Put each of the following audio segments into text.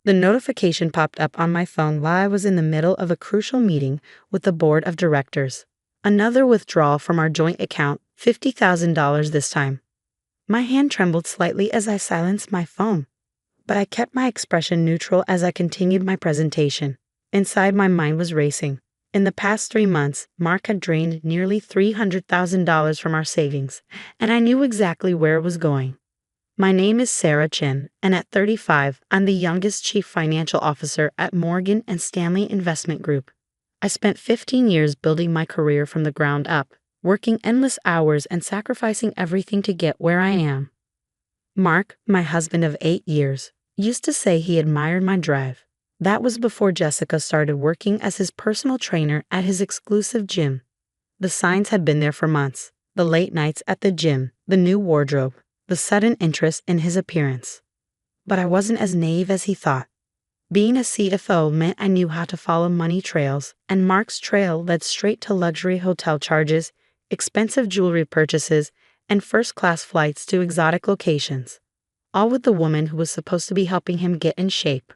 The notification popped up on my phone while I was in the middle of a crucial meeting with the board of directors. Another withdrawal from our joint account, $50,000 this time. My hand trembled slightly as I silenced my phone, but I kept my expression neutral as I continued my presentation. Inside, my mind was racing. In the past 3 months, Mark had drained nearly $300,000 from our savings, and I knew exactly where it was going. My name is Sarah Chen, and at 35, I'm the youngest chief financial officer at Morgan & Stanley Investment Group. I spent 15 years building my career from the ground up, working endless hours and sacrificing everything to get where I am. Mark, my husband of 8 years, used to say he admired my drive. That was before Jessica started working as his personal trainer at his exclusive gym. The signs had been there for months: the late nights at the gym, the new wardrobe, the sudden interest in his appearance. But I wasn't as naive as he thought. Being a CFO meant I knew how to follow money trails, and Mark's trail led straight to luxury hotel charges, expensive jewelry purchases, and first-class flights to exotic locations, all with the woman who was supposed to be helping him get in shape.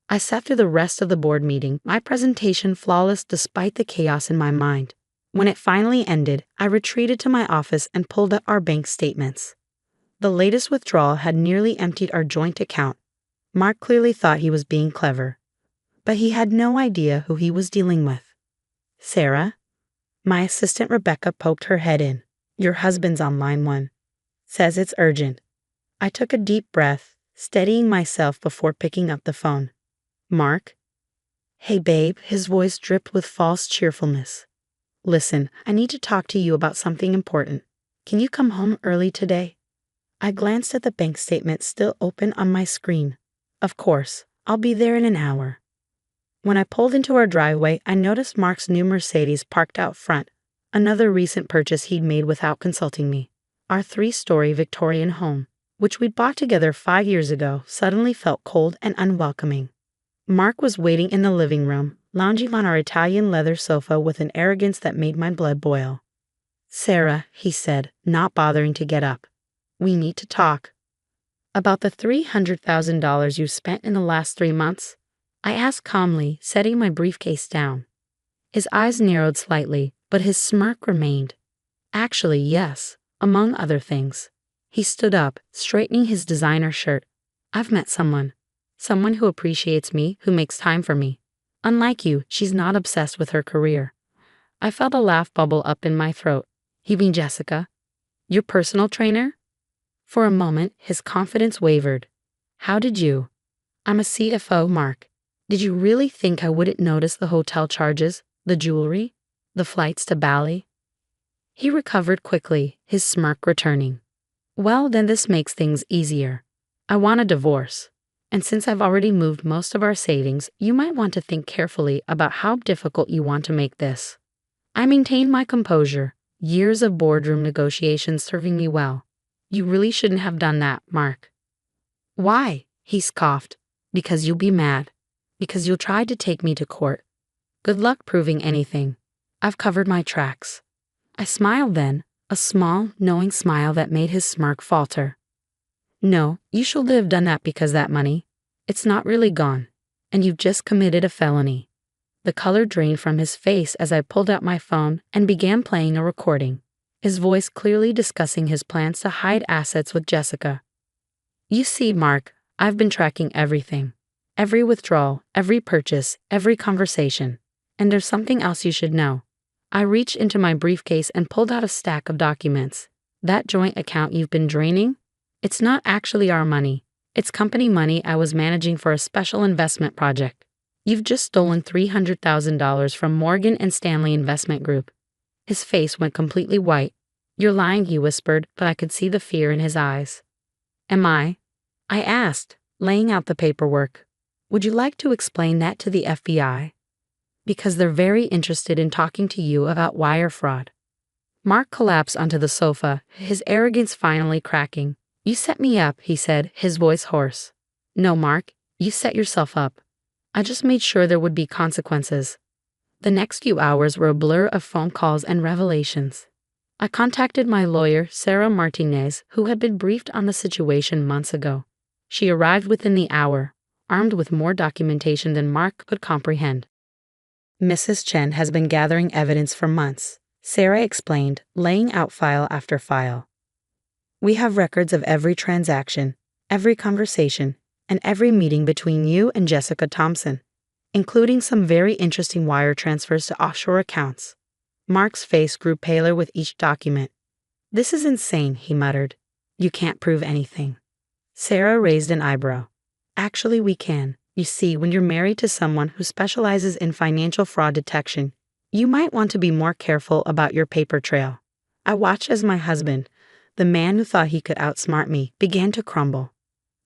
I sat through the rest of the board meeting, my presentation flawless despite the chaos in my mind. When it finally ended, I retreated to my office and pulled up our bank statements. The latest withdrawal had nearly emptied our joint account. Mark clearly thought he was being clever, but he had no idea who he was dealing with. "Sarah?" My assistant Rebecca poked her head in. "Your husband's on line 1. Says it's urgent." I took a deep breath, steadying myself before picking up the phone. "Mark?" "Hey babe," his voice dripped with false cheerfulness. "Listen, I need to talk to you about something important. Can you come home early today?" I glanced at the bank statement still open on my screen. "Of course, I'll be there in an hour." When I pulled into our driveway, I noticed Mark's new Mercedes parked out front, another recent purchase he'd made without consulting me. Our 3-story Victorian home, which we'd bought together 5 years ago, suddenly felt cold and unwelcoming. Mark was waiting in the living room, lounging on our Italian leather sofa with an arrogance that made my blood boil. "Sarah," he said, not bothering to get up, "we need to talk." "About the $300,000 you spent in the last 3 months?" I asked calmly, setting my briefcase down. His eyes narrowed slightly, but his smirk remained. "Actually, yes, among other things." He stood up, straightening his designer shirt. "I've met someone who appreciates me, who makes time for me. Unlike you, she's not obsessed with her career." I felt a laugh bubble up in my throat. "You mean Jessica? Your personal trainer?" For a moment, his confidence wavered. "How did you?" "I'm a CFO, Mark. Did you really think I wouldn't notice the hotel charges, the jewelry, the flights to Bali?" He recovered quickly, his smirk returning. "Well, then this makes things easier. I want a divorce. And since I've already moved most of our savings, you might want to think carefully about how difficult you want to make this." I maintained my composure, years of boardroom negotiations serving me well. "You really shouldn't have done that, Mark." "Why?" he scoffed. "Because you'll be mad. Because you'll try to take me to court. Good luck proving anything. I've covered my tracks." I smiled then, a small, knowing smile that made his smirk falter. "No, you should have done that because that money, it's not really gone, and you've just committed a felony." The color drained from his face as I pulled out my phone and began playing a recording, his voice clearly discussing his plans to hide assets with Jessica. "You see, Mark, I've been tracking everything. Every withdrawal, every purchase, every conversation. And there's something else you should know." I reached into my briefcase and pulled out a stack of documents. "That joint account you've been draining? It's not actually our money. It's company money I was managing for a special investment project. You've just stolen $300,000 from Morgan & Stanley Investment Group." His face went completely white. "You're lying," he whispered, but I could see the fear in his eyes. "Am I?" I asked, laying out the paperwork. "Would you like to explain that to the FBI? Because they're very interested in talking to you about wire fraud." Mark collapsed onto the sofa, his arrogance finally cracking. "You set me up," he said, his voice hoarse. "No, Mark, you set yourself up. I just made sure there would be consequences." The next few hours were a blur of phone calls and revelations. I contacted my lawyer, Sarah Martinez, who had been briefed on the situation months ago. She arrived within the hour, armed with more documentation than Mark could comprehend. Mrs. Chen has been gathering evidence for months, Sarah explained, laying out file after file. We have records of every transaction, every conversation, and every meeting between you and Jessica Thompson, including some very interesting wire transfers to offshore accounts. Mark's face grew paler with each document. This is insane, he muttered. You can't prove anything. Sarah raised an eyebrow. Actually, we can. You see, when you're married to someone who specializes in financial fraud detection, you might want to be more careful about your paper trail. I watched as my husband, the man who thought he could outsmart me, began to crumble.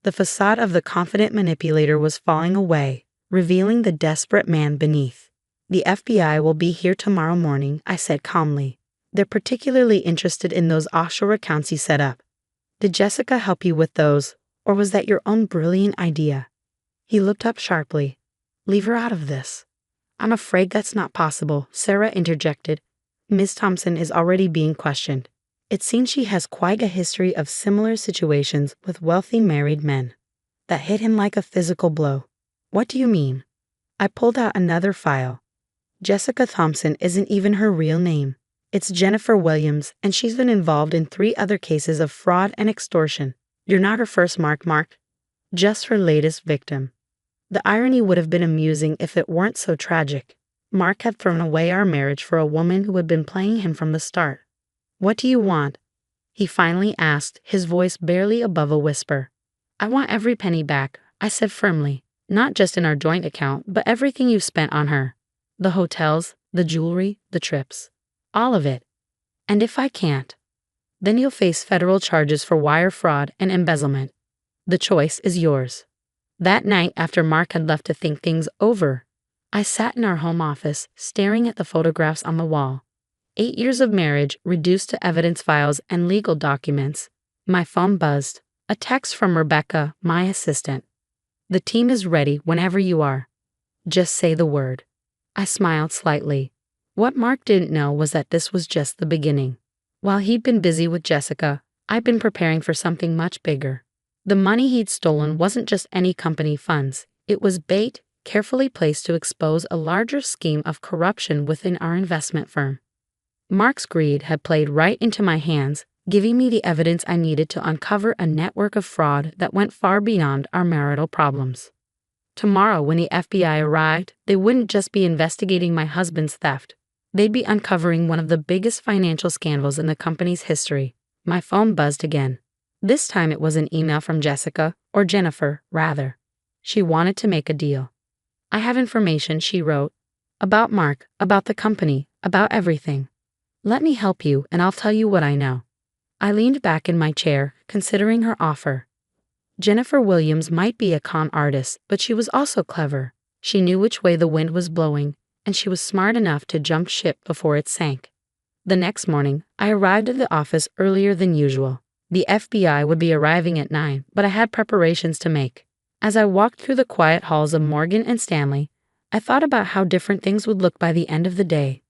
The facade of the confident manipulator was falling away, revealing the desperate man beneath. The FBI will be here tomorrow morning, I said calmly. They're particularly interested in those offshore accounts you set up. Did Jessica help you with those, or was that your own brilliant idea? He looked up sharply. Leave her out of this. I'm afraid that's not possible, Sarah interjected. Ms. Thompson is already being questioned. It seems she has quite a history of similar situations with wealthy married men. That hit him like a physical blow. What do you mean? I pulled out another file. Jessica Thompson isn't even her real name. It's Jennifer Williams, and she's been involved in 3 other cases of fraud and extortion. You're not her first Mark. Just her latest victim. The irony would have been amusing if it weren't so tragic. Mark had thrown away our marriage for a woman who had been playing him from the start. What do you want? He finally asked, his voice barely above a whisper. I want every penny back, I said firmly. Not just in our joint account, but everything you spent on her. The hotels, the jewelry, the trips. All of it. And if I can't, then you'll face federal charges for wire fraud and embezzlement. The choice is yours. That night, after Mark had left to think things over, I sat in our home office, staring at the photographs on the wall. 8 years of marriage reduced to evidence files and legal documents. My phone buzzed. A text from Rebecca, my assistant. The team is ready whenever you are. Just say the word. I smiled slightly. What Mark didn't know was that this was just the beginning. While he'd been busy with Jessica, I'd been preparing for something much bigger. The money he'd stolen wasn't just any company funds. It was bait, carefully placed to expose a larger scheme of corruption within our investment firm. Mark's greed had played right into my hands, giving me the evidence I needed to uncover a network of fraud that went far beyond our marital problems. Tomorrow, when the FBI arrived, they wouldn't just be investigating my husband's theft. They'd be uncovering one of the biggest financial scandals in the company's history. My phone buzzed again. This time it was an email from Jessica, or Jennifer, rather. She wanted to make a deal. I have information, she wrote, about Mark, about the company, about everything. Let me help you, and I'll tell you what I know. I leaned back in my chair, considering her offer. Jennifer Williams might be a con artist, but she was also clever. She knew which way the wind was blowing, and she was smart enough to jump ship before it sank. The next morning, I arrived at the office earlier than usual. The FBI would be arriving at 9, but I had preparations to make. As I walked through the quiet halls of Morgan & Stanley, I thought about how different things would look by the end of the day.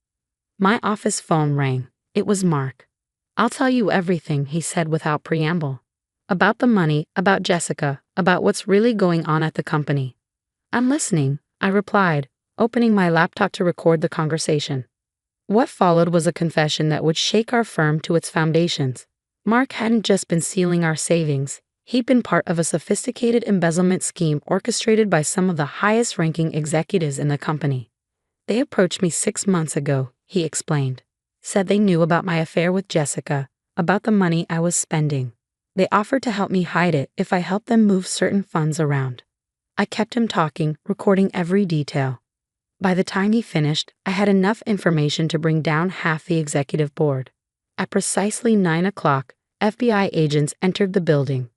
My office phone rang. It was Mark. I'll tell you everything, he said without preamble. About the money, about Jessica, about what's really going on at the company. I'm listening, I replied, opening my laptop to record the conversation. What followed was a confession that would shake our firm to its foundations. Mark hadn't just been stealing our savings. He'd been part of a sophisticated embezzlement scheme orchestrated by some of the highest-ranking executives in the company. They approached me 6 months ago, he explained. Said they knew about my affair with Jessica, about the money I was spending. They offered to help me hide it if I helped them move certain funds around. I kept him talking, recording every detail. By the time he finished, I had enough information to bring down half the executive board. At precisely 9 o'clock, FBI agents entered the building.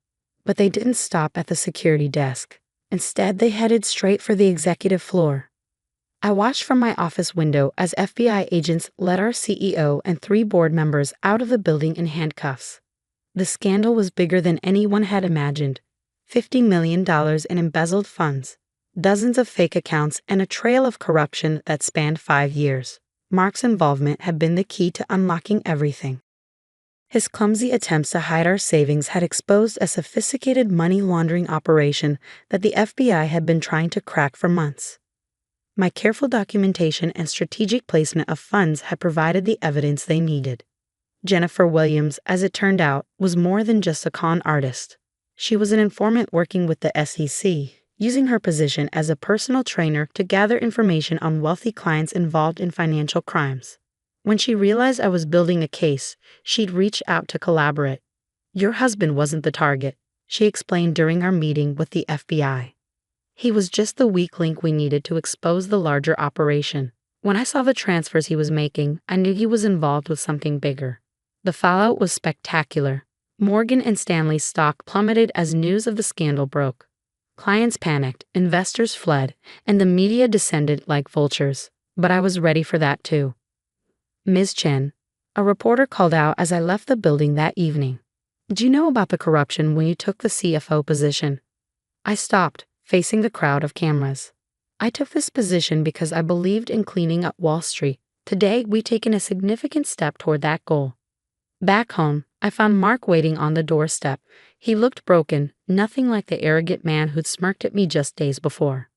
But they didn't stop at the security desk. Instead, they headed straight for the executive floor. I watched from my office window as FBI agents led our CEO and 3 board members out of the building in handcuffs. The scandal was bigger than anyone had imagined. $50 million in embezzled funds, dozens of fake accounts, and a trail of corruption that spanned 5 years. Mark's involvement had been the key to unlocking everything. His clumsy attempts to hide our savings had exposed a sophisticated money laundering operation that the FBI had been trying to crack for months. My careful documentation and strategic placement of funds had provided the evidence they needed. Jennifer Williams, as it turned out, was more than just a con artist. She was an informant working with the SEC, using her position as a personal trainer to gather information on wealthy clients involved in financial crimes. When she realized I was building a case, she'd reach out to collaborate. "Your husband wasn't the target," she explained during our meeting with the FBI. "He was just the weak link we needed to expose the larger operation. When I saw the transfers he was making, I knew he was involved with something bigger." The fallout was spectacular. Morgan & Stanley's stock plummeted as news of the scandal broke. Clients panicked, investors fled, and the media descended like vultures. But I was ready for that too. "Ms. Chen," a reporter called out as I left the building that evening, "did you know about the corruption when you took the CFO position?" I stopped, facing the crowd of cameras. "I took this position because I believed in cleaning up Wall Street. Today, we've taken a significant step toward that goal." Back home, I found Mark waiting on the doorstep. He looked broken, nothing like the arrogant man who'd smirked at me just days before.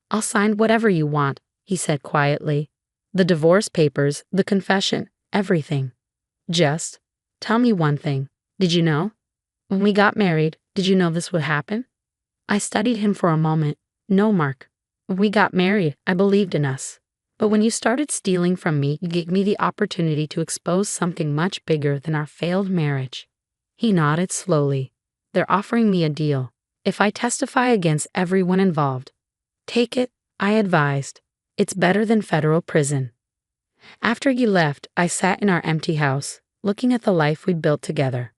"I'll sign whatever you want," he said quietly. "The divorce papers, the confession, everything. Just tell me one thing. Did you know? When we got married, did you know this would happen?" I studied him for a moment. "No, Mark. When we got married, I believed in us. But when you started stealing from me, you gave me the opportunity to expose something much bigger than our failed marriage." He nodded slowly. "They're offering me a deal. If I testify against everyone involved." "Take it," I advised. "It's better than federal prison." After you left, I sat in our empty house, looking at the life we'd built together.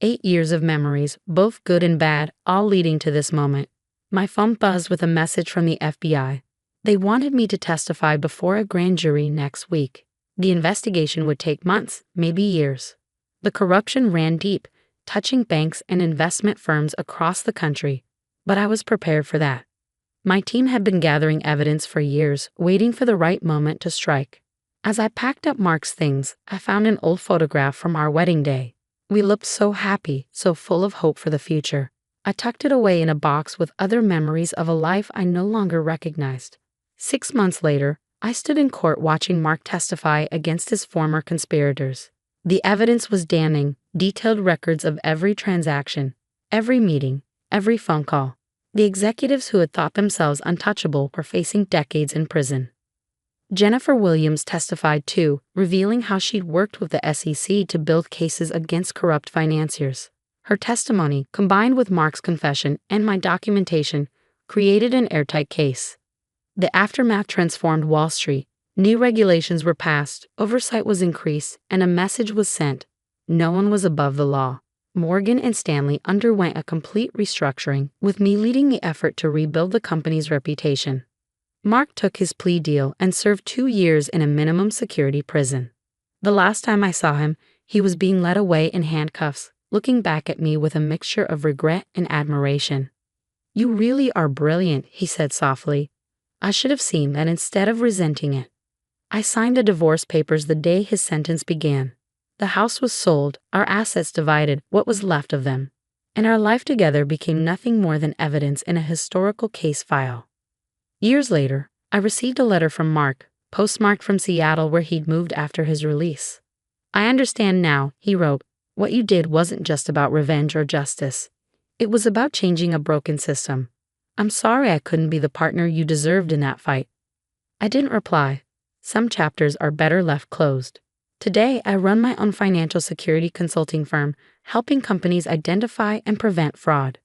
8 years of memories, both good and bad, all leading to this moment. My phone buzzed with a message from the FBI. They wanted me to testify before a grand jury next week. The investigation would take months, maybe years. The corruption ran deep, touching banks and investment firms across the country. But I was prepared for that. My team had been gathering evidence for years, waiting for the right moment to strike. As I packed up Mark's things, I found an old photograph from our wedding day. We looked so happy, so full of hope for the future. I tucked it away in a box with other memories of a life I no longer recognized. 6 months later, I stood in court watching Mark testify against his former conspirators. The evidence was damning, detailed records of every transaction, every meeting, every phone call. The executives who had thought themselves untouchable were facing decades in prison. Jennifer Williams testified too, revealing how she'd worked with the SEC to build cases against corrupt financiers. Her testimony, combined with Mark's confession and my documentation, created an airtight case. The aftermath transformed Wall Street. New regulations were passed, oversight was increased, and a message was sent. No one was above the law. Morgan & Stanley underwent a complete restructuring, with me leading the effort to rebuild the company's reputation. Mark took his plea deal and served 2 years in a minimum security prison. The last time I saw him, he was being led away in handcuffs, looking back at me with a mixture of regret and admiration. "You really are brilliant," he said softly. I should have seen that instead of resenting it. I signed the divorce papers the day his sentence began. The house was sold, our assets divided, what was left of them, and our life together became nothing more than evidence in a historical case file. Years later, I received a letter from Mark, postmarked from Seattle where he'd moved after his release. "I understand now," he wrote, "what you did wasn't just about revenge or justice. It was about changing a broken system. I'm sorry I couldn't be the partner you deserved in that fight." I didn't reply. Some chapters are better left closed. Today, I run my own financial security consulting firm, helping companies identify and prevent fraud.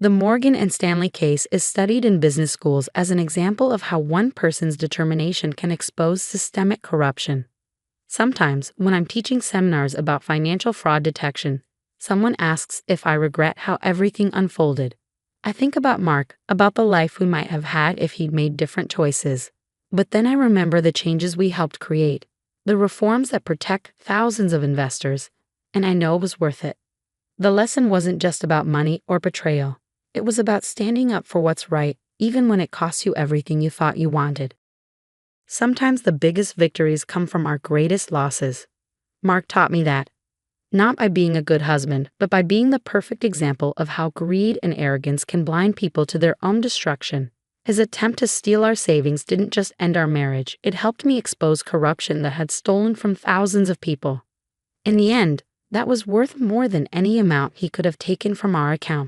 The Morgan & Stanley case is studied in business schools as an example of how one person's determination can expose systemic corruption. Sometimes, when I'm teaching seminars about financial fraud detection, someone asks if I regret how everything unfolded. I think about Mark, about the life we might have had if he'd made different choices. But then I remember the changes we helped create, the reforms that protect thousands of investors, and I know it was worth it. The lesson wasn't just about money or betrayal. It was about standing up for what's right, even when it costs you everything you thought you wanted. Sometimes the biggest victories come from our greatest losses. Mark taught me that. Not by being a good husband, but by being the perfect example of how greed and arrogance can blind people to their own destruction. His attempt to steal our savings didn't just end our marriage, it helped me expose corruption that had stolen from thousands of people. In the end, that was worth more than any amount he could have taken from our account.